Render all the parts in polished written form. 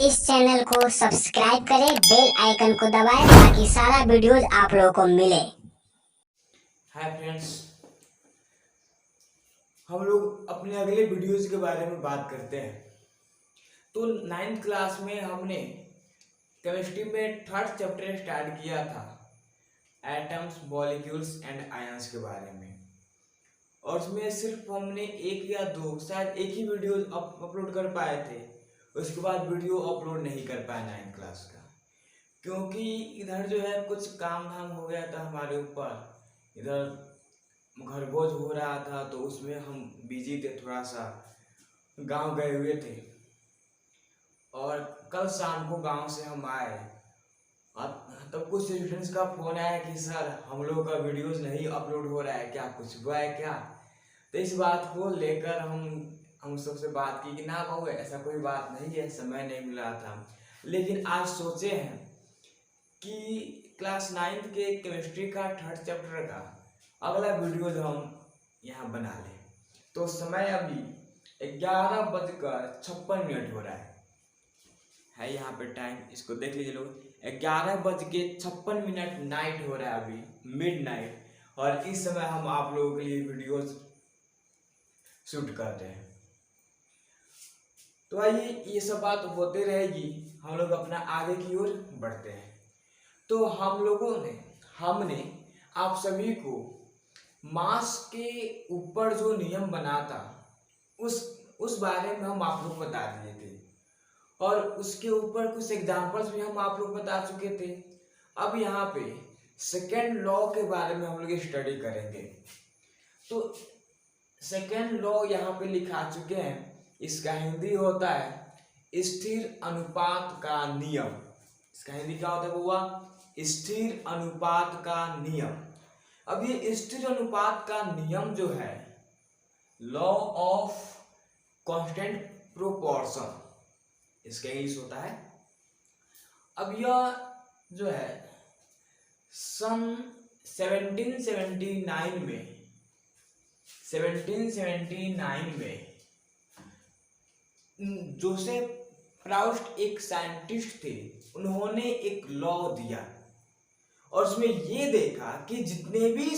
इस चैनल को सब्सक्राइब करें, बेल आइकन को दबाएं ताकि सारा वीडियोज आप लोगों को मिले। हाय फ्रेंड्स, हम लोग अपने अगले वीडियोज के बारे में बात करते हैं। तो 9th क्लास में हमने केमिस्ट्री में थर्ड चैप्टर स्टार्ट किया था, एटम्स, मॉलिक्यूल्स एंड आयंस के बारे में। और उसमें सिर्फ हमने एक या दो, शायद एक ही वीडियो अपलोड कर पाए थे। उसके बाद वीडियो अपलोड नहीं कर पाए 9th क्लास का, क्योंकि इधर जो है कुछ काम धाम हो गया था हमारे ऊपर। इधर घर भोज हो रहा था तो उसमें हम बिजी थे, थोड़ा सा गांव गए हुए थे। और कल शाम को गांव से हम आए और तब कुछ स्टूडेंट्स का फोन आया कि सर हम लोगों का वीडियोस नहीं अपलोड हो रहा है, क्या कुछ हुआ है क्या। तो इस बात को लेकर हम सबसे बात की कि ना बाबू, ऐसा कोई बात नहीं है, समय नहीं मिला था। लेकिन आज सोचे हैं कि क्लास 9th के केमिस्ट्री का थर्ड चैप्टर का अगला वीडियो जो हम यहाँ बना लें। तो समय अभी 11:56 हो रहा है यहाँ पे टाइम, इसको देख लीजिए लोग। 11:56 नाइट हो रहा है, अभी मिड नाइट। और इस समय हम आप लोगों के लिए वीडियोस शूट कर रहे हैं। तो आइए, ये सब बात होते रहेगी, हम लोग अपना आगे की ओर बढ़ते हैं। तो हमने आप सभी को मास के ऊपर जो नियम बना था उस बारे में हम आप लोग बता दिए थे, और उसके ऊपर कुछ एग्जांपल्स भी हम आप लोग बता चुके थे। अब यहाँ पे सेकेंड लॉ के बारे में हम लोग स्टडी करेंगे। तो सेकेंड लॉ यहाँ पे लिखा चुके हैं, इसका हिंदी होता है स्थिर अनुपात का नियम। इसका हिंदी क्या होता है बुआ? स्थिर अनुपात का नियम। अब ये स्थिर अनुपात का नियम जो है, लॉ ऑफ कांस्टेंट प्रोपोर्शन, इसका इंग्लिश होता है। अब यह जो है सन 1779 में जोसेफ प्राउस्ट एक साइंटिस्ट थे, उन्होंने एक लॉ दिया और उसमें ये देखा कि जितने भी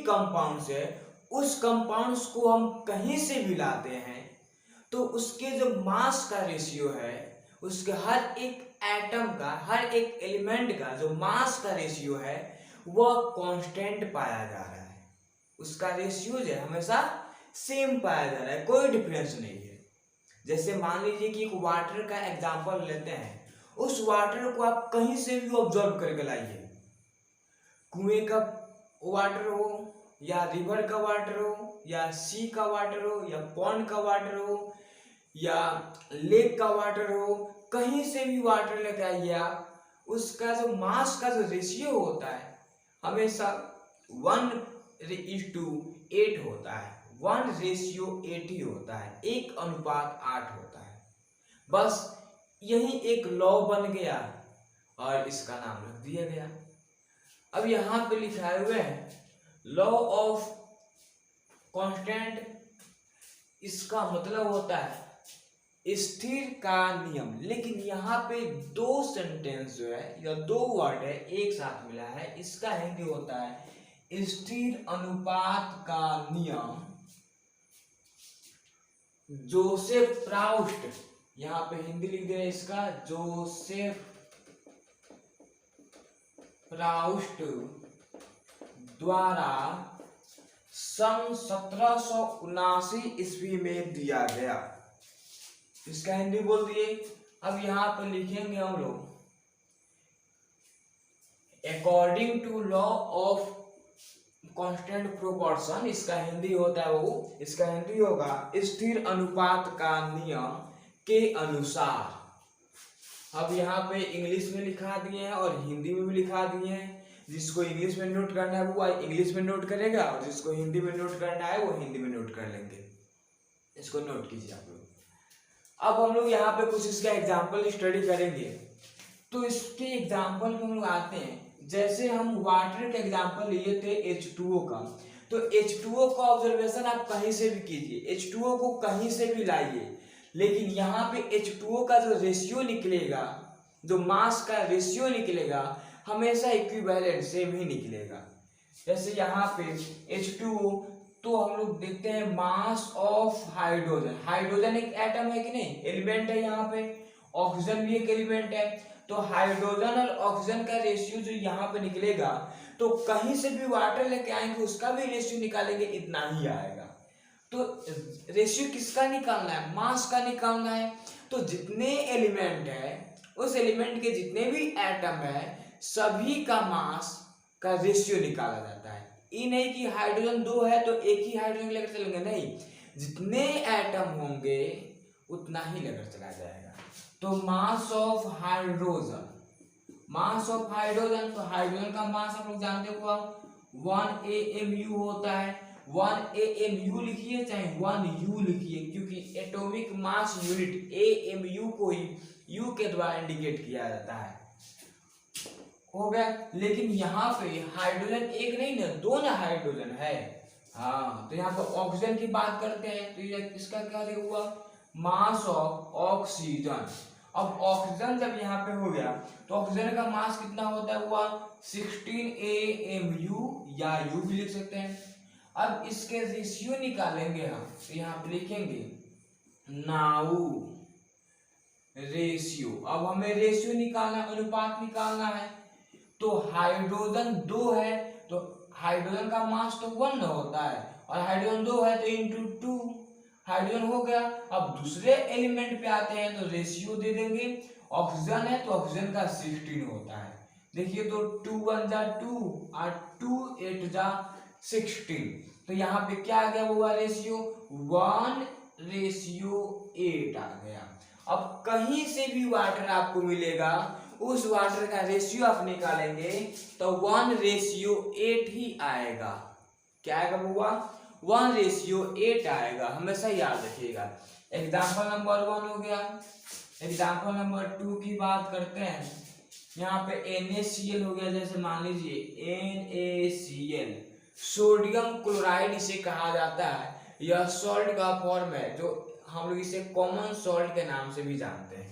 कंपाउंड्स है उस कंपाउंड्स को हम कहीं से भी लाते हैं तो उसके जो मास का रेशियो है, उसके हर एक एटम का, हर एक एलिमेंट का जो मास का रेशियो है वह कांस्टेंट पाया जा रहा है। उसका रेशियो जो है हमेशा सेम पाया जा रहा है, कोई डिफरेंस नहीं है। जैसे मान लीजिए कि एक वाटर का एग्जांपल लेते हैं, उस वाटर को आप कहीं से भी ऑब्जर्व करके लाइए, कुएं का वाटर हो या रिवर का वाटर हो या सी का वाटर हो या पॉन्ड का वाटर हो या लेक का वाटर हो, कहीं से भी वाटर लेके आइए आप, उसका जो मास का जो रेशियो होता है हमेशा 1:8 होता है। 1:8 ही होता है, 1:8 होता है। बस यही एक लॉ बन गया और इसका नाम रख दिया गया। अब यहाँ पे लिखा हुआ है लॉ ऑफ कांस्टेंट, इसका मतलब होता है स्थिर का नियम। लेकिन यहाँ पे दो सेंटेंस जो है या दो वर्ड है एक साथ मिला है, इसका हिंदी होता है स्थिर अनुपात का नियम। जोसेफ प्राउस्ट, यहाँ पे हिंदी लिख दे इसका, जोसेफ प्राउस्ट द्वारा सन 1779 ईस्वी में दिया गया। इसका हिंदी बोल दिए। अब यहाँ पर लिखेंगे हम लोग according to law of constant proportion, इसका हिंदी होता है इसका हिंदी होगा स्थिर अनुपात का नियम के अनुसार। अब यहाँ पे इंग्लिश में लिखा दिए हैं और हिंदी में भी लिखा दिए हैं। जिसको इंग्लिश में नोट करना है वो इंग्लिश में नोट करेगा, और जिसको हिंदी में नोट करना है वो हिंदी में नोट कर लेंगे। इसको नोट कीजिए आप लोग। अब हम लोग यहाँ पे कुछ इसका एग्जाम्पल स्टडी करेंगे। तो इसके एग्जाम्पल में हम लोग आते हैं, जैसे हम वाटर का एग्जाम्पल लिए थे H2O का, तो H2O का ऑब्जर्वेशन आप कहीं से भी कीजिए, H2O को कहीं से भी लाइए, लेकिन यहाँ पे H2O का जो रेशियो निकलेगा, जो मास का रेशियो निकलेगा, हमेशा इक्विवेलेंट सेम ही निकलेगा। जैसे यहाँ पे H2O, तो हम लोग देखते हैं मास ऑफ हाइड्रोजन, हाइड्रोजन एक एटम है कि नहीं, एलिमेंट है यहाँ पे, ऑक्सीजन भी एक एलिमेंट है, तो हाइड्रोजन और ऑक्सीजन का रेशियो जो यहाँ पे निकलेगा, तो कहीं से भी वाटर लेके आएंगे उसका भी रेशियो निकालेंगे, इतना ही आएगा। तो रेशियो किसका निकालना है, मास का निकालना है। तो जितने एलिमेंट है, उस एलिमेंट के जितने भी एटम है, सभी का मास का रेशियो निकाला जाता है। ये नहीं कि हाइड्रोजन 2 है तो एक ही हाइड्रोजन लेकर चलेंगे, नहीं, जितने एटम होंगे उतना ही लेकर चला जाएगा। तो mass of hydrogen, mass of hydrogen, तो हाइड्रोजन का मास हम लोग जानते हो 1 AMU होता है। 1 AMU लिखिए चाहे 1 U लिखिए, क्योंकि एटॉमिक मास यूनिट AMU को ही U के द्वारा इंडिकेट किया जाता है। हो गया। लेकिन यहाँ पे हाइड्रोजन एक नहीं ना, 2 ना हाइड्रोजन है। हाँ, तो यहाँ पे ऑक्सीजन की बात करते हैं, तो ये इसका क्या हुआ, मास ऑफ ऑक्सीजन। अब ऑक्सीजन जब यहाँ पे हो गया, तो ऑक्सीजन का मास कितना होता है, हुआ 16 AMU, या U भी लिख सकते हैं। अब इसके रेशियो निकालेंगे हम, तो यहाँ पे लिखेंगे नाउ रेशियो। अब हमें रेशियो निकालना, अनुपात निकालना है। तो हाइड्रोजन 2 है, तो हाइड्रोजन का मास तो 1 होता है, और हाइड्रोजन 2 है तो इंटू 2 हाइड्रोजन हो गया। अब दूसरे एलिमेंट पे आते हैं, तो रेशियो दे देंगे। ऑक्सीजन है तो ऑक्सीजन का 16 होता है, देखिए, तो 2 1 जा 2 और 2 8 जा 16। तो यहाँ पे क्या आ गया, वो रेशियो 1:8 आ गया। अब कहीं से भी वाटर आपको मिलेगा, उस वाटर का रेशियो आप निकालेंगे तो 1:8 ही आएगा। क्या आएगा बुआ, 1:8 आएगा, हमेशा याद रखिएगा। एग्जाम्पल नंबर 1 हो गया। एग्जाम्पल नंबर 2 की बात करते हैं। यहाँ पे NaCl हो गया, जैसे मान लीजिए NaCl, सोडियम क्लोराइड इसे कहा जाता है। यह सॉल्ट का फॉर्म है, जो हम लोग इसे कॉमन सॉल्ट के नाम से भी जानते हैं।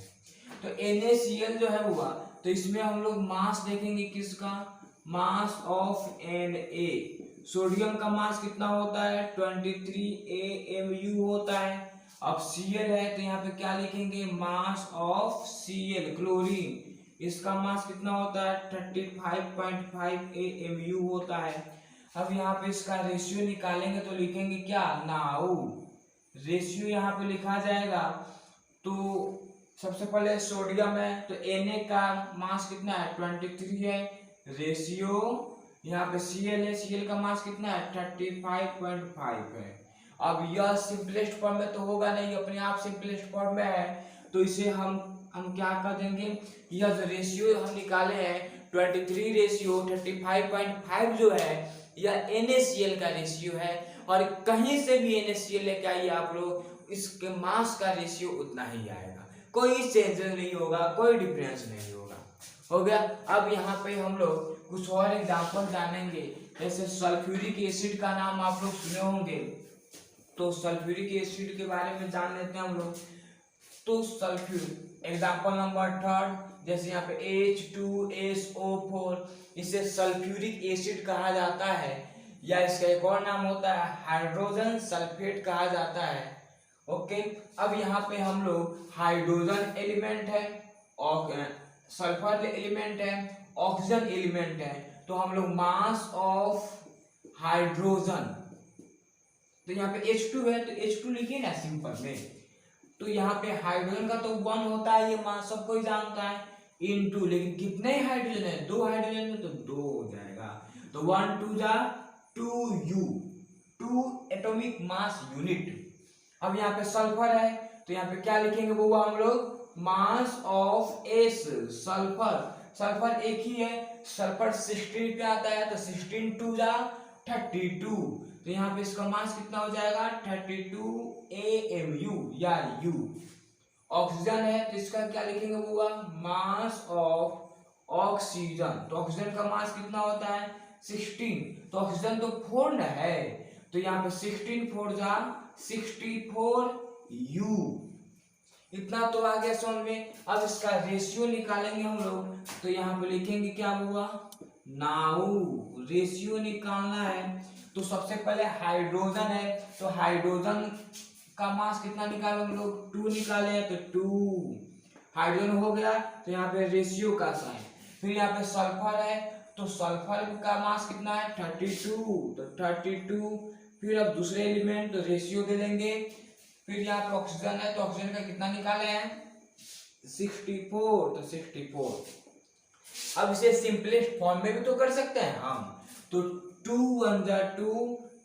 तो NaCl जो है हुआ, तो इसमें हम लोग मास देखेंगे, किसका, मास ऑफ Na। सोडियम का मास कितना होता है, 23 AMU होता है। अब Cl है, तो यहाँ पे क्या लिखेंगे, मास ऑफ Cl, क्लोरीन, इसका मास कितना होता है, 35.5 AMU होता है। अब यहाँ पे इसका रेशियो निकालेंगे, तो लिखेंगे क्या, नाउ रेशियो यहाँ पे लिखा जाएगा। तो सबसे पहले सोडियम है, तो Na का मास कितना है, 23 है। रेशियो यहाँ पे Cl है, Cl का मास कितना है, 35.5 है। अब यह सिंपलेस्ट फॉर्म में तो होगा नहीं, अपने आप सिंपलेस्ट फॉर्म में है, तो इसे हम क्या कर देंगे, यह जो रेशियो हम निकाले हैं 23 रेशियो 35.5 जो है, यह NaCl का रेशियो है। और कहीं से भी NaCl लेके आइए आप लोग, इसके मास का रेशियो उतना ही आएगा, कोई चेंज नहीं होगा, कोई डिफरेंस नहीं होगा। हो गया। अब यहाँ पे हम लोग कुछ और एग्जांपल जानेंगे, जैसे सल्फ्यूरिक एसिड का नाम आप लोग सुने होंगे, तो सल्फ्यूरिक एसिड के बारे में जान लेते हैं हम लोग। तो सल्फ्यूरिक, एग्जांपल नंबर 3, जैसे यहाँ पे H2SO4, इसे सल्फ्यूरिक एसिड कहा जाता है, या इसका एक और नाम होता है हाइड्रोजन सल्फेट कहा जाता है। ओके। अब यहाँ पे हम लोग हाइड्रोजन एलिमेंट है, और सल्फर एलिमेंट है, ऑक्सीजन एलिमेंट है, तो हम लोग मास ऑफ हाइड्रोजन, तो यहाँ पे H2 है, तो H2 लिखिए ना सिंपल में। तो यहाँ पे हाइड्रोजन का तो 1 होता है, ये मास सबको ही जानता है, इनटू, लेकिन कितने हाइड्रोजन है, 2 हाइड्रोजन में, तो 2 हो जाएगा। तो 1 2 जा 2U, 2 एटॉमिक मास यूनिट। अब यहाँ पे सल्फर है, तो यहाँ पे क्या लिखेंगे वो हम लोग, mass of S, sulphur, sulphur एक ही है, सल्फर 16 पे आता है, तो 16 2 जा 32, तो यहाँ पे इसका मास कितना हो जाएगा, 32 AMU या U। ऑक्सीजन है, तो इसका क्या लिखेंगे वो, मास ऑफ ऑक्सीजन, तो ऑक्सीजन का मास कितना होता है, 16, तो ऑक्सीजन तो 4 न है, तो यहाँ पे 16 4 जा 64 U। इतना तो आ गया समझ में। अब इसका रेशियो निकालेंगे हम लोग, तो यहाँ पे लिखेंगे क्या हुआ, नाउ रेशियो निकालना है। तो सबसे पहले हाइड्रोजन है, तो हाइड्रोजन का मास कितना निकाले हम लोग, 2 निकाले, तो 2 हाइड्रोजन हो गया। तो यहाँ पे रेशियो का साइन। फिर यहाँ पे सल्फर है, तो सल्फर का मास कितना है, 32, तो 32। फिर अब दूसरे एलिमेंट, तो रेशियो दे देंगे। फिर यहाँ पे ऑक्सीजन है, तो ऑक्सीजन का कितना निकाले हैं, 64, तो 64। अब इसे सिंपलेस्ट फॉर्म में भी तो कर सकते हैं हम, तो 2 1 जा 2,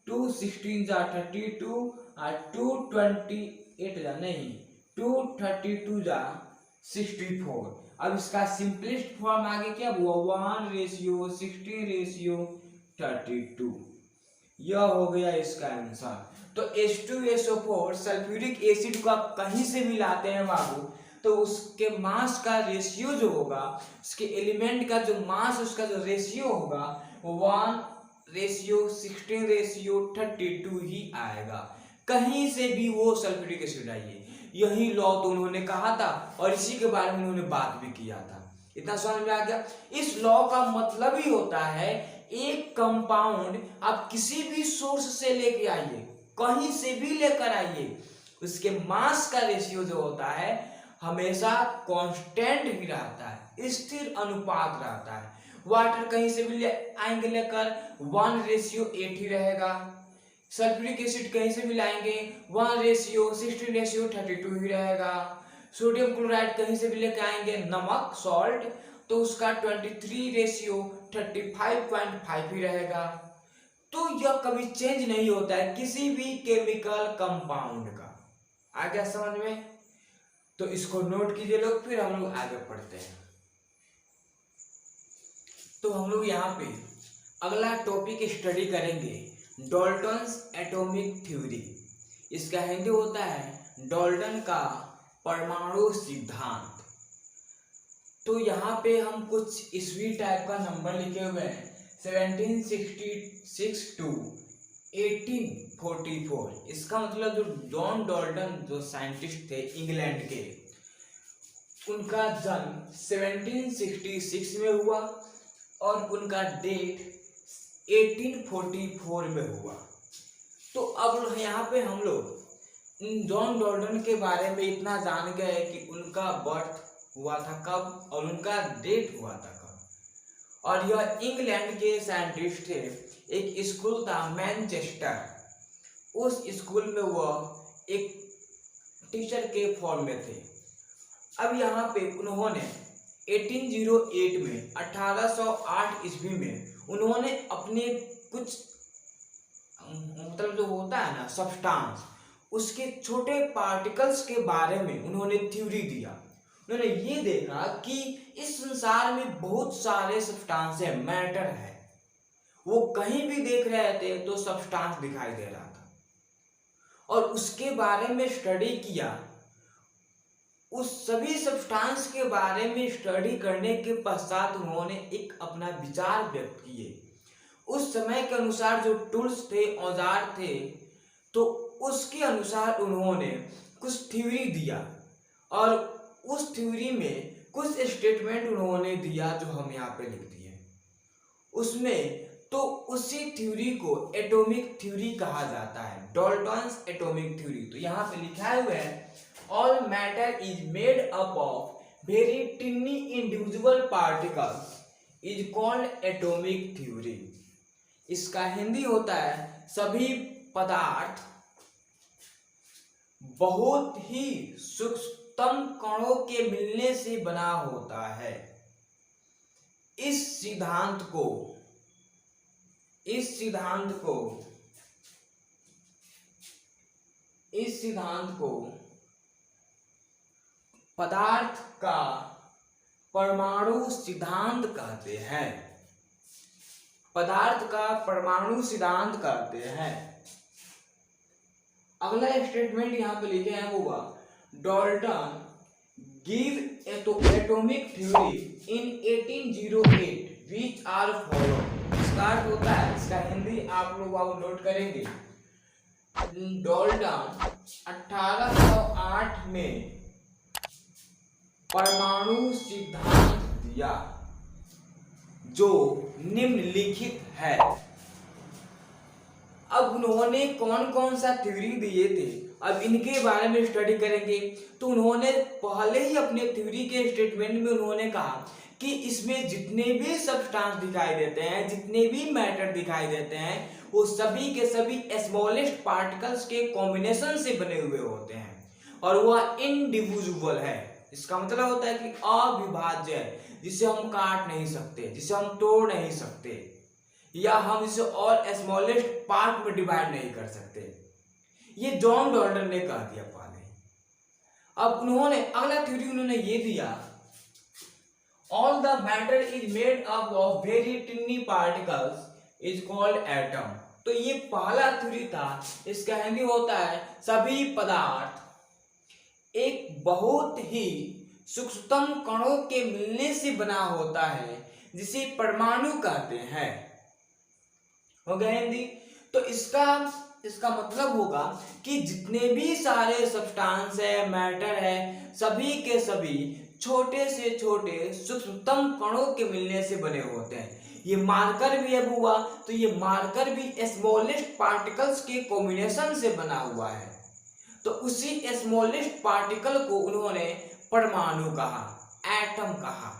2 16 जा 32, और 2 28 जा नहीं 2 32 जा 64। अब इसका सिंपलेस्ट फॉर्म आगे क्या हुआ, 1:16:32। यह हो गया इसका आंसर। तो H2SO4 सल्फ्यूरिक एसिड को आप कहीं से भी लाते हैं बाबू, तो उसके मास का रेशियो जो होगा, उसके एलिमेंट का जो मास, उसका जो रेशियो होगा, 1:16:32 ही आएगा। कहीं से भी वो सल्फ्यूरिक एसिड आइए, यही लॉ तो उन्होंने कहा था और इसी के बारे में उन्होंने बात भी किया था। इतना समझ में आ गया। इस लॉ का मतलब ही होता है एक कंपाउंड आप किसी भी सोर्स से लेके आइए, कहीं से भी लेकर आइए, उसके मास का रेशियो जो होता है हमेशा कांस्टेंट ही रहता है, स्थिर अनुपात रहता है। वाटर कहीं से भी ले आएंगे लेकर 1:8 ही रहेगा। सल्फ्यूरिक एसिड कहीं से भी लाएंगे 1:16:32 ही रहेगा। सोडियम क्लोराइड कहीं से भी लेकर आएंगे नमक सॉल्ट, तो उसका 23:35.5 ही रहेगा। तो यह कभी चेंज नहीं होता है किसी भी केमिकल कंपाउंड का। आ गया समझ में? तो इसको नोट कीजिए लोग, फिर हम लोग आगे पढ़ते हैं। तो हम लोग यहाँ पे अगला टॉपिक स्टडी करेंगे, डाल्टन्स एटॉमिक थ्योरी। इसका हिंदी होता है डाल्टन का परमाणु सिद्धांत। तो यहाँ पे हम कुछ ईस्वी टाइप का नंबर लिखे हुए हैं, 1766 to 1844। इसका मतलब जो जॉन डाल्टन जो साइंटिस्ट थे इंग्लैंड के, उनका जन्म 1766 में हुआ और उनका डेट 1844 में हुआ। तो अब यहाँ पे हम लोग जॉन डाल्टन के बारे में इतना जान गए कि उनका बर्थ हुआ था कब और उनका डेट हुआ था कब। और यह इंग्लैंड के साइंटिस्ट थे। एक स्कूल था मैनचेस्टर, उस स्कूल में वह एक टीचर के फॉर्म में थे। अब यहाँ पे उन्होंने 1808 में 1808 ईस्वी में उन्होंने अपने कुछ मतलब जो होता है ना सब्सटेंस, उसके छोटे पार्टिकल्स के बारे में उन्होंने थ्योरी दिया। उन्होंने ये देखा कि इस संसार में बहुत सारे सब्सटेंस है, मैटर है। वो कहीं भी देख रहे थे तो सब्सटेंस दिखाई दे रहा था और उसके बारे में स्टडी किया। उस सभी सब्सटेंस के बारे में स्टडी करने के पश्चात उन्होंने एक अपना विचार व्यक्त किए। उस समय के अनुसार जो टूल्स थे, औजार थे, तो उसके अनुसार उन्होंने कुछ थ्योरी दिया और उस थ्योरी में कुछ स्टेटमेंट उन्होंने दिया जो हम यहाँ पे लिख दिए उसमें। तो उसी थ्योरी को एटॉमिक थ्योरी कहा जाता है, डाल्टन्स एटॉमिक थ्योरी। तो यहाँ पे लिखा हुआ है all matter is made up of very टिनी individual particles is called atomic theory. इसका हिंदी होता है सभी पदार्थ बहुत ही सूक्ष्मतम कणों के मिलने से बना होता है। इस सिद्धांत को पदार्थ का परमाणु सिद्धांत कहते हैं। पदार्थ का परमाणु सिद्धांत कहते हैं। अगला स्टेटमेंट यहाँ पे लिखे हैं वो Dalton give atomic theory in 1808 which are follow. इसका अर्थ होता है, इसका हिंदी आप लोग नोट करेंगे, डाल्टन 1808 में परमाणु सिद्धांत दिया जो निम्नलिखित है। अब उन्होंने कौन कौन सा थ्योरी दिए थे, अब इनके बारे में स्टडी करेंगे। तो उन्होंने पहले ही अपने थ्योरी के स्टेटमेंट में उन्होंने कहा कि इसमें जितने भी सब्सटेंस दिखाई देते हैं, जितने भी मैटर दिखाई देते हैं, वो सभी के सभी स्मॉलेस्ट पार्टिकल्स के कॉम्बिनेशन से बने हुए होते हैं और वह इनडिविजिबल है। इसका मतलब होता है कि अविभाज्य है, जिसे हम काट नहीं सकते, जिसे हम तोड़ नहीं सकते, या हम इसे और स्मॉलेस्ट पार्ट में डिवाइड नहीं कर सकते। ये जॉन डॉल्टन ने कह दिया पहले। अब उन्होंने अगला थ्योरी उन्होंने ये दिया, all the matter is made up of very टिनी particles is called atom. तो ये पहला थ्योरी था। इसका हिंदी होता है सभी पदार्थ एक बहुत ही सूक्ष्मतम कणों के मिलने से बना होता है, जिसे परमाणु कहते हैं। हो गया हिंदी। तो इसका मतलब होगा कि जितने भी सारे सब्सटेंस है, मैटर है, सभी के सभी छोटे से छोटे सूक्ष्मतम कणों के मिलने से बने होते हैं। ये मार्कर भी अब हुआ, तो ये मार्कर भी स्मॉलेस्ट पार्टिकल्स के कॉम्बिनेशन से बना हुआ है। तो उसी स्मॉलेस्ट पार्टिकल को उन्होंने परमाणु कहा, एटम कहा।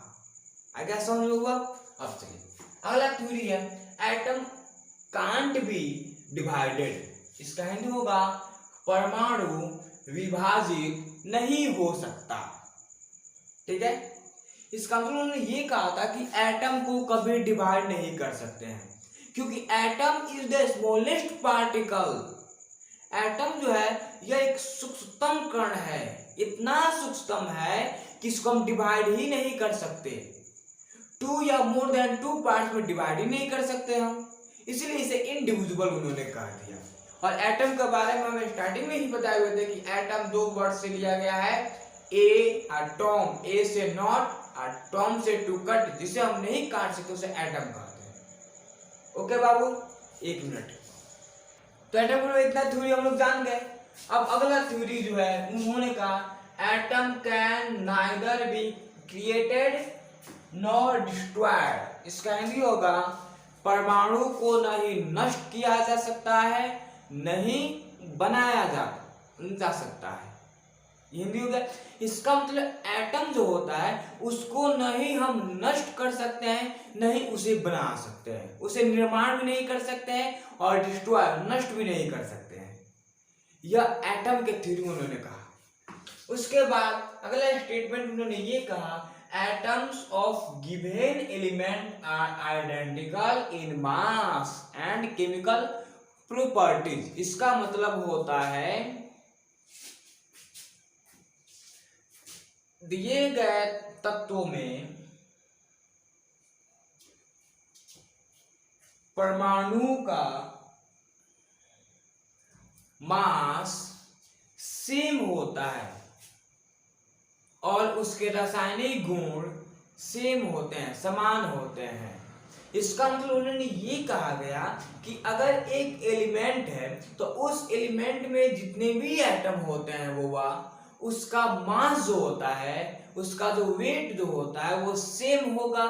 आगे समझ हुआ। अब चलिए अगला थ्योरी है, एटम कांट बी डिवाइडेड। इसका हिंदी होगा परमाणु विभाजित नहीं हो सकता। ठीक है। इसका मतलब उन्होंने ये कहा था कि एटम को कभी डिवाइड नहीं कर सकते हैं, क्योंकि atom is the smallest particle. Atom जो है यह एक सूक्ष्मतम कण है, इतना सूक्ष्म है कि इसको हम डिवाइड ही नहीं कर सकते। 2 या मोर देन 2 पार्ट्स में डिवाइड ही नहीं कर सकते हम, इसलिए इसे इनडिविजिबल उन्होंने कह दिया। और एटम के बारे में हमें स्टार्टिंग में ही बताए हुए थे कि एटम 2 वर्ड से लिया गया है, एटॉम, ए से नॉट, एटॉम से टू कट, जिसे हम नहीं काट सकते उसे एटम कहते हैं। ओके बाबू, 1 मिनट। तो एटम में इतना थ्योरी हम लोग जान गए। अब अगला थ्योरी जो है उन्होंने कहा atom can neither be created nor destroyed. इसका हिंदी होगा परमाणु को नहीं नष्ट किया जा सकता है, नहीं बनाया जा सकता है। हिंदी हो गया। इसका मतलब एटम जो होता है उसको नहीं हम नष्ट कर सकते हैं, नहीं उसे बना सकते हैं, उसे निर्माण भी नहीं कर सकते हैं और डिस्ट्रॉय नष्ट भी नहीं कर सकते हैं। यह एटम के थ्योरी उन्होंने कहा। उसके बाद अगला स्टेटमेंट उन्होंने ये कहा atoms of given element are identical in mass and chemical properties. इसका मतलब होता है दिए गए तत्वों में परमाणु का मास सेम होता है और उसके रासायनिक गुण सेम होते हैं, समान होते हैं। इसका मतलब उन्होंने ये कहा गया कि अगर एक एलिमेंट है तो उस एलिमेंट में जितने भी एटम होते हैं वो उसका मास जो होता है, उसका जो वेट जो होता है वो सेम होगा,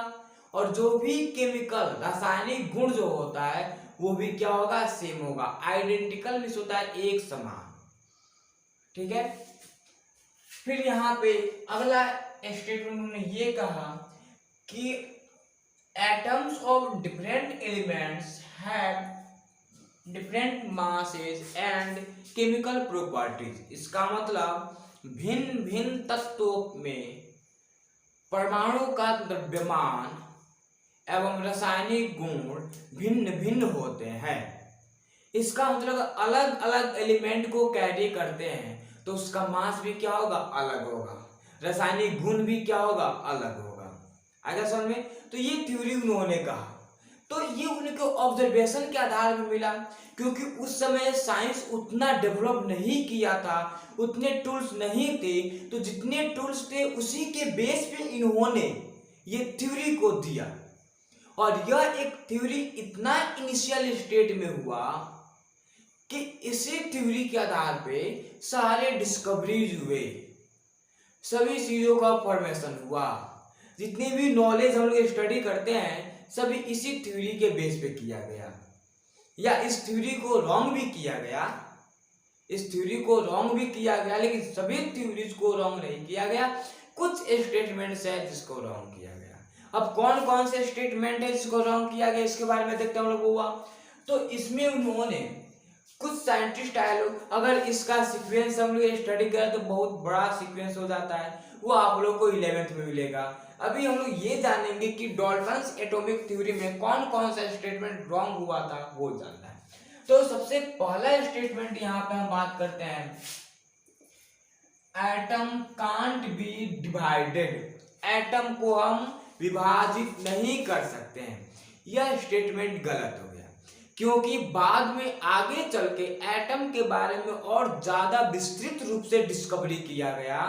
और जो भी केमिकल रासायनिक गुण जो होता है वो भी क्या होगा, सेम होगा। आइडेंटिकल मींस होता है एक समान। ठीक है। फिर यहाँ पे अगला स्टेटमेंट उन्होंने ये कहा कि atoms of different elements have different masses and chemical properties. इसका मतलब भिन्न भिन्न तत्वों में परमाणु का द्रव्यमान एवं रासायनिक गुण भिन्न भिन्न होते हैं। इसका मतलब अलग अलग एलिमेंट को कैरी करते हैं तो उसका मास भी क्या होगा, अलग होगा, रासायनिक गुण भी क्या होगा, अलग होगा। आगे समझ में। तो ये थ्योरी उन्होंने कहा। तो ये उनके ऑब्जर्वेशन के आधार पर मिला, क्योंकि उस समय साइंस उतना डेवलप नहीं किया था, उतने टूल्स नहीं थे, तो जितने टूल्स थे उसी के बेस पे इन्होंने ये थ्योरी को दिया। और यह एक थ्योरी इतना इनिशियल स्टेट में हुआ कि इसी थ्योरी के आधार पे सारे डिस्कवरीज हुए। सभी चीजों का फॉर्मेशन हुआ। जितनी भी नॉलेज हम लोग स्टडी करते हैं सभी इसी थ्योरी के बेस पे किया गया, या इस थ्योरी को रॉन्ग भी किया गया, इस थ्योरी को रॉन्ग भी किया गया, लेकिन सभी थ्योरीज को रॉन्ग नहीं किया गया। कुछ स्टेटमेंट्स है जिसको रॉन्ग किया गया। अब कौन कौन से स्टेटमेंट है जिसको रॉन्ग किया गया इसके बारे में देखते हैं हम लोग हुआ। तो इसमें उन्होंने कुछ साइंटिस्ट आए लोग, अगर इसका सीक्वेंस हम लोग स्टडी करें तो बहुत बड़ा सीक्वेंस हो जाता है, वो आप लोग को 11th में मिलेगा। अभी हम लोग ये जानेंगे कि डाल्टन्स एटॉमिक थ्योरी में कौन कौन सा स्टेटमेंट रॉन्ग हुआ था वो जानना है। तो सबसे पहला स्टेटमेंट यहाँ पे हम बात करते हैं, atom can't be divided. Atom को हम विभाजित नहीं कर सकते हैं। यह स्टेटमेंट गलत हो गया, क्योंकि बाद में आगे चल के एटम के बारे में और ज्यादा विस्तृत रूप से डिस्कवरी किया गया,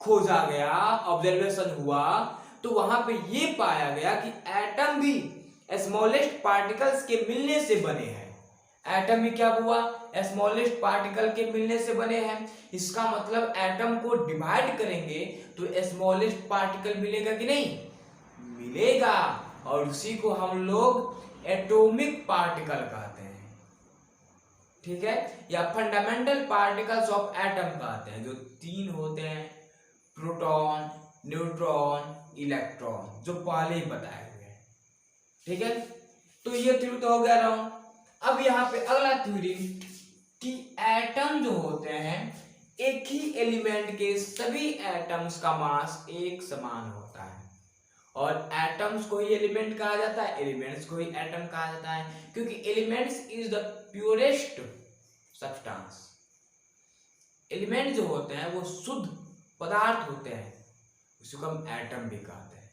खोजा गया, ऑब्जर्वेशन हुआ, तो वहां पे ये पाया गया कि एटम भी स्मॉलेस्ट पार्टिकल्स के मिलने से बने हैं। एटम भी क्या हुआ, स्मॉलेस्ट पार्टिकल के मिलने से बने हैं। इसका मतलब एटम को डिवाइड करेंगे तो स्मॉलेस्ट पार्टिकल मिलेगा कि नहीं, मिलेगा, और उसी को हम लोग एटॉमिक पार्टिकल कहते हैं, ठीक है, या फंडामेंटल पार्टिकल्स ऑफ एटम कहते हैं, जो 3 होते हैं, प्रोटॉन, न्यूट्रॉन, इलेक्ट्रॉन, जो पहले ही बताए हुए हैं, ठीक है। तो ये थ्योरी तो हो गया रॉन्ग। अब यहाँ पे अगला थ्योरी कि एटम जो होते हैं एक ही एलिमेंट के सभी एटम्स का मास एक समान होता है, और एटम्स को ही एलिमेंट कहा जाता है, एलिमेंट्स को ही एटम कहा जाता है, क्योंकि elements is the purest substance. Element जो होते हैं वो शुद्ध पदार्थ होते हैं, उसको हम एटम भी कहते हैं,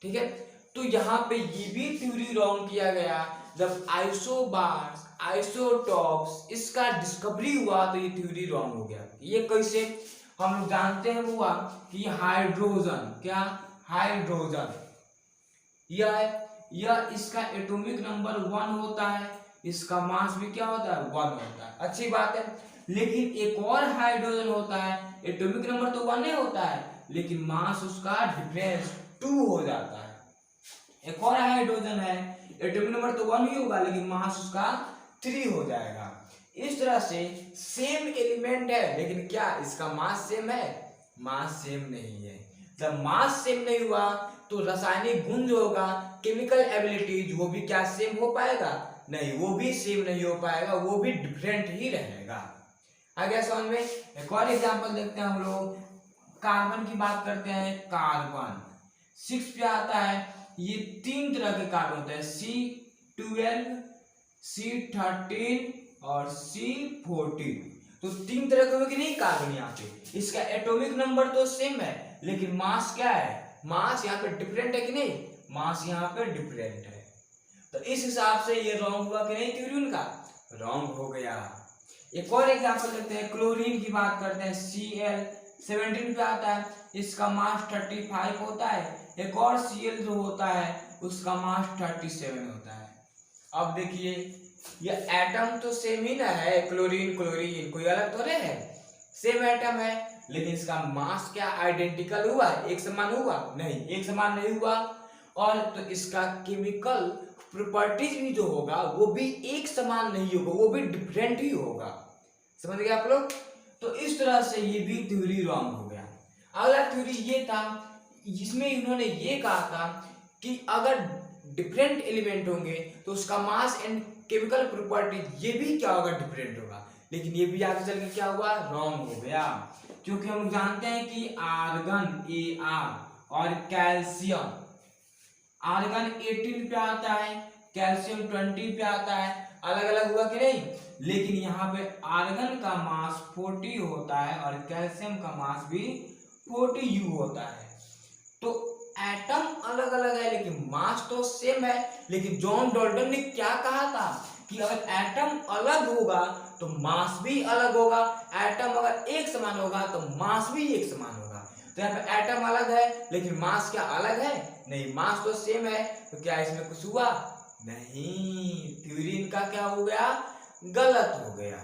ठीक है। तो यहाँ पे ये भी थ्योरी रॉन्ग किया गया। जब आइसोबार्स, आइसोटॉप्स इसका डिस्कवरी हुआ तो ये थ्योरी रॉन्ग हो गया। ये कैसे हम लोग जानते हैं हुआ कि हाइड्रोजन, क्या हाइड्रोजन, यह इसका एटॉमिक नंबर 1 होता है, इसका मास भी क्या होता है, 1 होता है, अच्छी बात है। लेकिन एक और हाइड्रोजन होता है, एटॉमिक नंबर तो 1 ही होता है, लेकिन मास उसका डिफरेंस 2 हो जाता है। एक और हाइड्रोजन है, एटॉमिक नंबर तो 1 ही होगा, लेकिन मास उसका 3 हो जाएगा। इस तरह से सेम एलिमेंट है, लेकिन क्या इसका मास सेम है, मास सेम नहीं है। जब मास सेम नहीं हुआ तो रासायनिक गुण जो होगा, केमिकल एबिलिटीज, वो भी क्या सेम हो पाएगा, नहीं, वो भी सेम नहीं हो पाएगा, वो भी डिफरेंट ही रहेगा। आ गया समझ में। एक और एग्जांपल देखते हैं हम लोग, कार्बन की बात करते हैं। कार्बन 6 पे आता है, ये 3 तरह के कार्बन होते हैं, C12, C13 और C14। तो 3 तरह के होंगे नहीं कार्बन यहाँ पे। इसका एटॉमिक नंबर तो सेम है, लेकिन मास क्या है, मास यहाँ पे डिफरेंट है कि नहीं, मास यहाँ पे डिफरेंट है। तो इस हिसाब से ये रॉन्ग हुआ कि नहीं, थ्योरी उनका रॉन्ग हो गया। एक और एग्जांपल देखते हैं, क्लोरीन की बात करते हैं। Cl17 पे आता है, इसका मास 35 होता है। एक और Cl जो होता है उसका मास 37 होता है। अब देखिए ये एटम तो सेम ही ना है, क्लोरीन क्लोरीन कोई अलग थोड़े है, सेम एटम है, लेकिन इसका मास क्या आइडेंटिकल हुआ, एक समान हुआ, नहीं, एक समान नहीं हुआ। और तो इसका केमिकल प्रॉपर्टीज भी जो होगा वो भी एक समान नहीं होगा, वो भी डिफरेंट ही होगा। समझ गए आप लोग। तो इस तरह से ये भी थ्योरी रॉन्ग हो गया। अगला थ्योरी ये था, जिसमें इन्होंने ये कहा था कि अगर डिफरेंट एलिमेंट होंगे तो उसका मास एंड केमिकल प्रॉपर्टी ये भी क्या होगा, डिफरेंट होगा। लेकिन ये भी आगे चल के क्या हुआ, रॉन्ग हो गया, क्योंकि हम जानते हैं कि आर्गन Ar और कैल्शियम, आर्गन 18 पे आता है, कैल्शियम 20 पे आता है, अलग अलग हुआ कि नहीं। लेकिन यहाँ पे आर्गन का मास 40 होता है और कैल्शियम का मास भी 40U होता है। तो एटम अलग अलग है लेकिन मास तो सेम है। लेकिन जॉन डाल्टन ने क्या कहा था कि अगर एटम अलग होगा तो मास भी अलग होगा, एटम अगर एक समान होगा तो मास भी एक समान होगा। तो यहाँ पे एटम अलग है लेकिन मास क्या अलग है, नहीं, मास तो सेम है। तो क्या इसमें कुछ हुआ, नहीं, थ्योरी इनका क्या हो गया, गलत हो गया।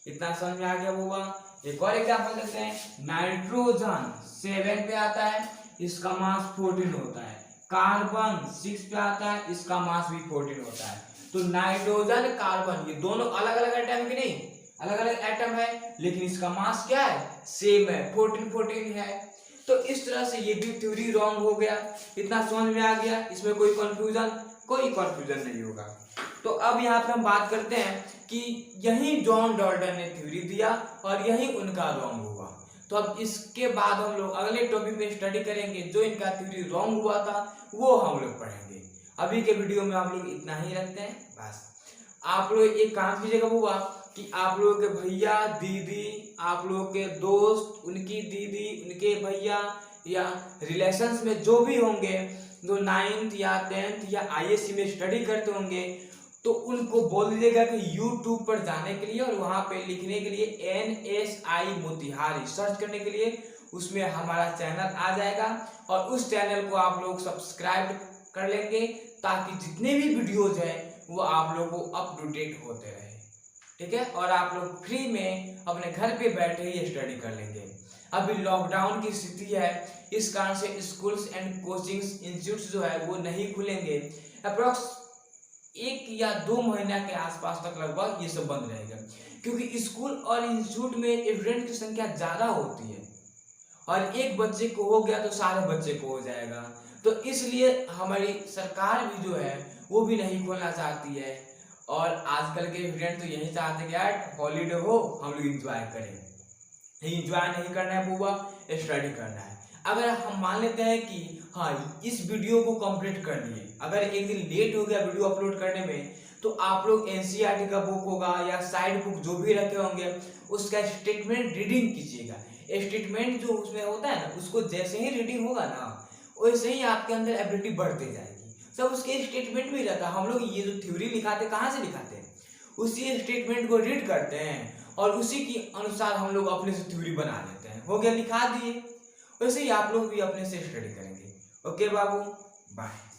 इतना समझ में आ गया होगा। एक और एग्जांपल देखते हैं, नाइट्रोजन 7 पे आता है, इसका मास 14 होता है। कार्बन 6 पे आता है, इसका मास भी 14 होता है। तो नाइट्रोजन कार्बन ये दोनों अलग अलग एटम की नहीं, अलग अलग एटम है, लेकिन इसका मास क्या है, सेम है, 14 है। तो इस तरह से ये भी थ्योरी रॉन्ग हो गया। इतना समझ में आ गया, इसमें कोई कंफ्यूजन नहीं होगा। तो अब यहाँ पे हम बात करते हैं कि यही जॉन डॉल्टन ने थ्योरी दिया और यही उनका रॉन्ग हुआ। तो अब इसके बाद हम लोग अगले टॉपिक में स्टडी करेंगे, जो इनका थ्योरी रॉन्ग हुआ था वो हम लोग पढ़ेंगे। अभी के वीडियो में आप लोग इतना ही रखते हैं बस। आप लोग एक काम कीजिएगा हुआ कि आप लोगों के भैया दीदी, आप लोगों के दोस्त, उनकी दीदी, उनके भैया या रिलेशंस में जो भी होंगे, जो 9th या 10th या ISC में स्टडी करते होंगे, तो उनको बोल दीजिएगा कि YouTube पर जाने के लिए और वहां पे लिखने के लिए NSI मोतिहारी सर्च करने के लिए, उसमें हमारा चैनल आ जाएगा और उस चैनल को आप लोग सब्सक्राइब कर लेंगे, ताकि जितने भी वीडियोज हैं वो आप लोगों को अप टू डेट होते रहे। ठीक है, और आप लोग फ्री में अपने घर पे बैठे ही स्टडी कर लेंगे। अभी लॉकडाउन की स्थिति है, इस कारण से स्कूल्स एंड कोचिंग इंस्टीट्यूट्स जो है वो नहीं खुलेंगे। अप्रोक्स 1 या 2 महीना के आसपास तक लगभग ये सब बंद रहेगा, क्योंकि स्कूल और इंस्टीट्यूट में स्टूडेंट की संख्या ज्यादा होती है और एक बच्चे को हो गया तो सारे बच्चे को हो जाएगा। तो इसलिए हमारी सरकार भी जो है वो भी नहीं खोलना चाहती है, और आजकल के स्टूडेंट तो यही चाहते हैं कि यार हॉलीडे हो, हम लोग एंजॉय करें। एंजॉय नहीं करना है बुआ, स्टडी करना है। अगर हम मान लेते हैं कि हाँ इस वीडियो को कंप्लीट कर लिए, अगर एक दिन लेट हो गया वीडियो अपलोड करने में, तो आप लोग NCERT का बुक होगा या साइड बुक जो भी रखे होंगे उसका स्टेटमेंट रीडिंग कीजिएगा। स्टेटमेंट जो उसमें होता है ना, उसको जैसे ही रीडिंग होगा ना, वैसे ही आपके अंदर एबिलिटी बढ़ती जाएगी। सब उसके स्टेटमेंट में रहता है। हम लोग ये जो थ्योरी लिखाते कहाँ से लिखाते हैं, उसी स्टेटमेंट को रीड करते हैं और उसी के अनुसार हम लोग अपने से थ्योरी बना लेते हैं। हो गया, लिखा दिए। वैसे ही आप लोग भी अपने से स्टडी करेंगे। ओके बाबू, बाय।